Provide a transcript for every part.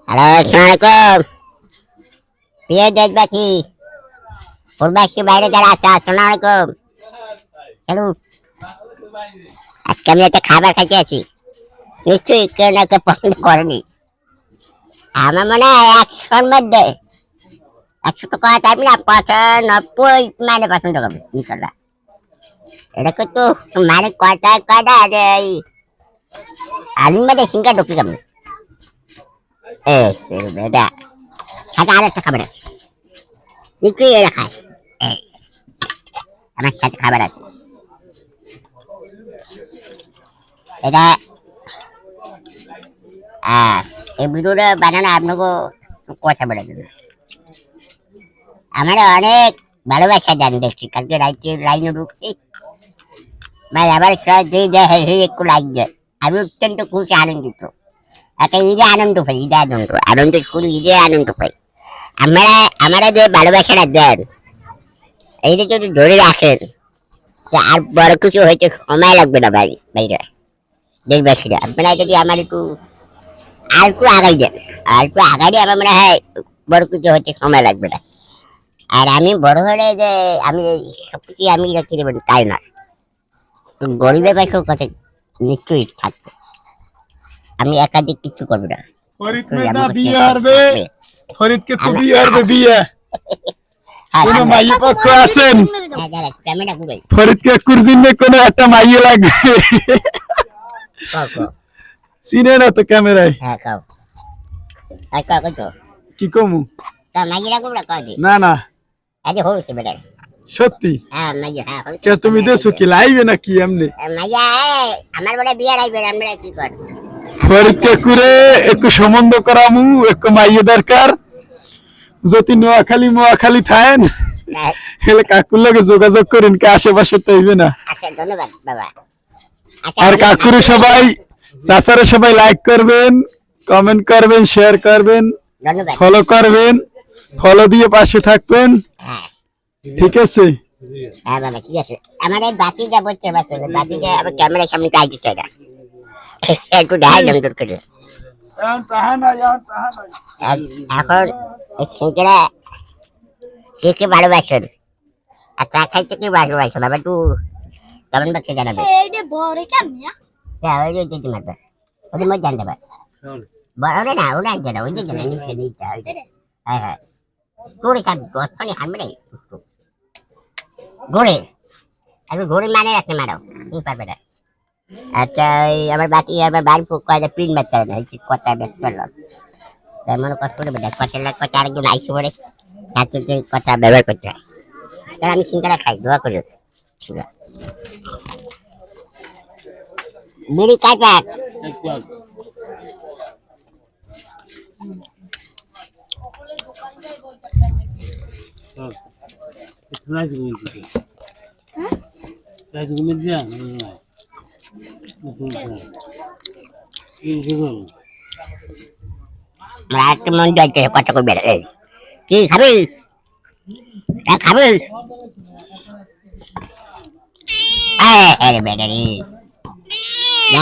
Hello, আসসালামাইকুম। প্রিয় দেশবাসী, প্রবাসী বাইরে যারা আছে, আসসালামু আলাইকুম। হ্যালো, আজকে আমি একটা খাবার খাইতে আছি, নিশ্চয়ই কেউ না কেউ পছন্দ করেনি। আমার মনে হয় 100-র মধ্যে 100 তো করা যাবে না, 95 মানে পছন্দ করবে ইনশাল্লাহ। এটা কিন্তু মানে কয়টা যে এই আলুর মধ্যে সিঙ্গা ঢুকে যাবে। এটা সাথে আরেকটা খাবার আছে, নিশ্চয়ই এটা খায়। এই, আমার সাথে খাবার আছে, এটা এই ভিডিওটা বানানো আপনাকে কথা বলে দেবে। আমার অনেক ভালোবাসা জান দেখছি, কালকে লাইনে ঢুকছি ভাই, আবার যে দেখে একটু লাইক দেয়, আমি অত্যন্ত খুশি আনন্দিত। একটা ঈদে আনন্দ পাই, আনন্দ শুধু ঈদে আনন্দ পাই। আমরা যে ভালোবাসাটা দেন, এইটা যদি ধরে রাখেন, আর বড় কিছু হইতে সময় লাগবে না ভাই। ভাইরা দেশবাসীরা, আপনারা যদি আমার একটু আর একটু আগাই দেন, আর একটু আগাই আমার মনে হয় বড় কিছু হচ্ছে সময় লাগবে না। আর আমি বড় হলে যে আমি সবকিছু আমি রেখে দেবেন তাই না, গরিবের পাশেও কথা নিশ্চয়ই থাকবে। আমি একাধিক কিছু করবো না। ফরিদ মেদা বিয়ে হারবে, ফরিদকে তো বিয়ে হারবে বিয়ে। কোন মাইয়ে পক্ষ আছেন? ফরিদকে কুরজিনে কোন একটা মাইয়ে লাগবে। চিনে না তো ক্যামেরায়। হ্যাঁ, কাও কি কমু? না না, আজ হচ্ছে বেটা। সত্যি হ্যাঁ, মাইয়া, হ্যাঁ কে তুমি দেছো কি লাইবে নাকি এমনি? মাইয়া আমার বড় বিয়ে রাখবে, আমরা কি করব? ফরিদকে করে একটু সম্বন্ধ করামু, একটু মাইয়ে দরকার। যদি নোয়াখালী থাকেন হেলে কাকুর লগে যোগাযোগ করেন, কে আশেপাশে তো হইবে না। আচ্ছা, ধন্যবাদ বাবা। আর কাকুরে সবাই, চাচারে সবাই লাইক করবেন, কমেন্ট করবেন, শেয়ার করবেন, ধন্যবাদ। ফলো করবেন, ফলো দিয়ে পাশে থাকবেন, হ্যাঁ ঠিক আছে? হ্যাঁ বাবা, ঠিক আছে। আমার এই বাতিটা বলছে, বাতিটা আবার ক্যামেরার সামনে গাইতে চাই না, একটু দেখাই দর করে। এখন সেটা কে কে ভালোবাসেন আর চা খাইতে কে ভালোবাসেন, আবার একটু কমেন্ট বক্সে জানাবে। ওই যে দিদি মারবে, ওদের মধ্যে জানতে পারে। ওরা না, ওরা আনছে না, ওই যে জানে নিচে নিচে। হ্যাঁ হ্যাঁ, তোরে চাপ দশখানি হারবে না ঘোরে, একটু ঘোরে মানে রাখতে মারাও, তুমি পারবে না। আচ্ছা, আমার বাকি আমার বাড়ি কয়টা প্রিন্ট মারতে হবে না, এই কথা ব্যক্ত করলাম। তাই মনে কষ্ট করে বেটা কথা আরেকজন আইসে পড়ে, তার কথা ব্যবহার করতে হয়। কারণ আমি চিন্তাটা খাই, দোয়া করি। বিড়ি কাজ একটা মন যাইতে কথা করবে। কি খাবি? খাবি? আরে বেটা রে,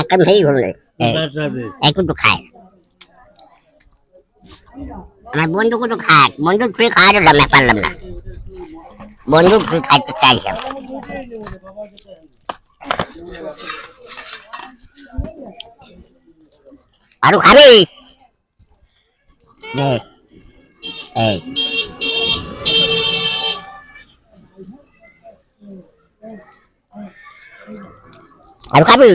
এখন সেই হলে একটু তো খায়। আমার বন্ধুকে তো খায়, বন্ধু তুই খাওয়া দিলাম না, পারলাম না। বন্ধু তুই খাইতে চাইছিলাম। আরো খাবি? এই আরো খাবি?